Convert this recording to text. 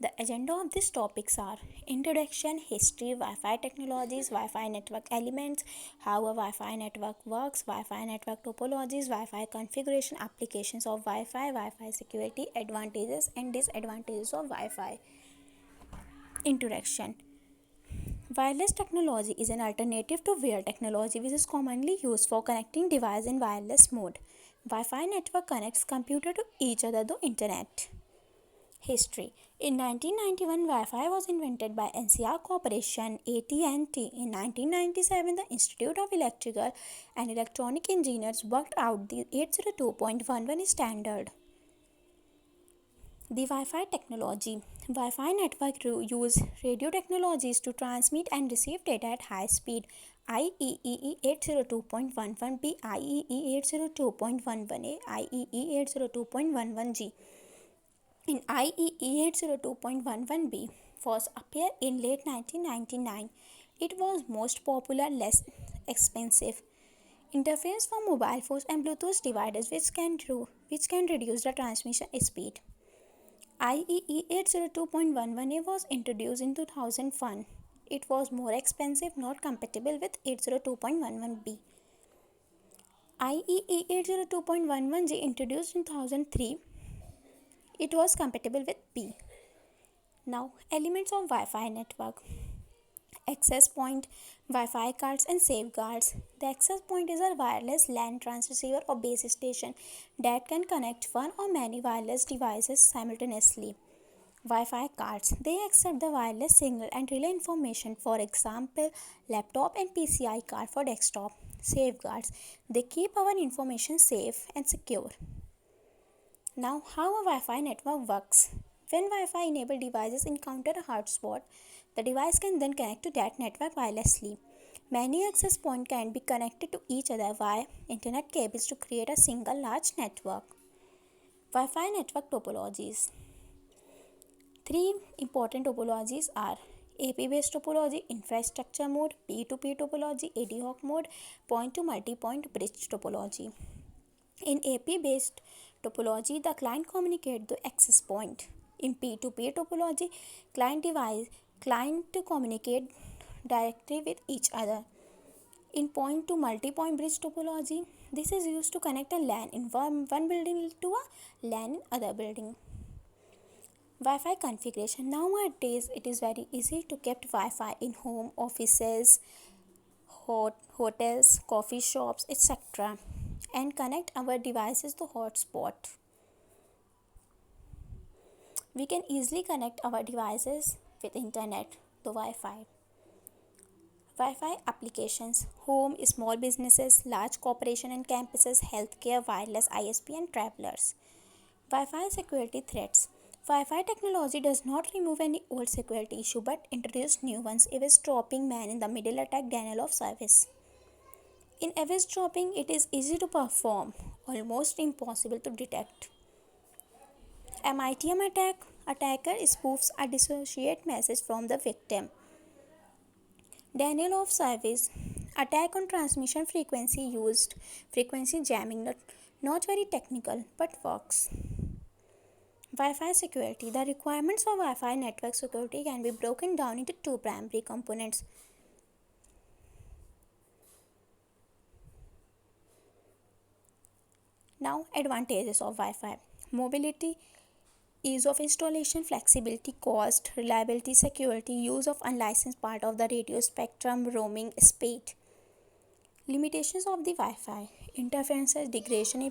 The agenda of these topics are introduction, history, Wi-Fi technologies, Wi-Fi network elements, how a Wi-Fi network works, Wi-Fi network topologies, Wi-Fi configuration, applications of Wi-Fi, Wi-Fi security, advantages and disadvantages of Wi-Fi. Introduction. Wireless technology is an alternative to wired technology which is commonly used for connecting devices in wireless mode. Wi-Fi network connects computers to each other through internet. History. In 1991, Wi-Fi was invented by NCR Corporation (AT&T). In 1997, the Institute of Electrical and Electronic Engineers worked out the 802.11 standard. The Wi-Fi technology. Wi-Fi network use radio technologies to transmit and receive data at high speed. IEEE 802.11b, IEEE 802.11a, IEEE 802.11g. In IEEE 802.11b was appeared in late 1999. It was most popular, less expensive interface for mobile phones and Bluetooth devices which can reduce the transmission speed. IEEE 802.11a was introduced in 2001. It was more expensive, not compatible with 802.11b. IEEE 802.11g introduced in 2003. It was compatible with B. Now, elements of Wi-Fi network. Access point, Wi-Fi cards and safeguards. The access point is a wireless LAN transceiver or base station that can connect one or many wireless devices simultaneously. Wi-Fi cards. They accept the wireless signal and relay information, for example, laptop and PCI card for desktop. Safeguards. They keep our information safe and secure. Now, how a Wi-Fi network works. When Wi-Fi enabled devices encounter a hotspot, the device can then connect to that network wirelessly. Many access points can be connected to each other via internet cables to create a single large network. Wi-Fi network topologies. Three important topologies are AP-based topology, infrastructure mode, P2P topology, ad hoc mode, point-to-multipoint bridge topology. In AP-based topology, the client communicates the access point. In P2P topology, client communicate directly with each other. In point-to-multipoint bridge topology, this is used to connect a LAN in one building to a LAN in other building. Wi-Fi configuration. Nowadays, it is very easy to keep Wi-Fi in home, offices, hotels, coffee shops, etc. and connect our devices to hotspot. We can easily connect our devices with internet to Wi-Fi. Wi-Fi applications. Home, small businesses, large corporations and campuses, healthcare, wireless ISP and travelers. Wi-Fi security threats. Wi-Fi technology does not remove any old security issue but introduce new ones. Eavesdropping, man in the middle attack, denial of service. In eavesdropping, it is easy to perform, almost impossible to detect. MITM attack. Attacker spoofs a dissociate message from the victim. Denial of service. Attack on transmission frequency used. Frequency jamming, not very technical but works. Wi-Fi security. The requirements for Wi-Fi network security can be broken down into two primary components. Now, advantages of Wi-Fi. Mobility, ease of installation, flexibility, cost, reliability, security, use of unlicensed part of the radio spectrum, roaming, speed. Limitations of the Wi-Fi. Interferences, degradation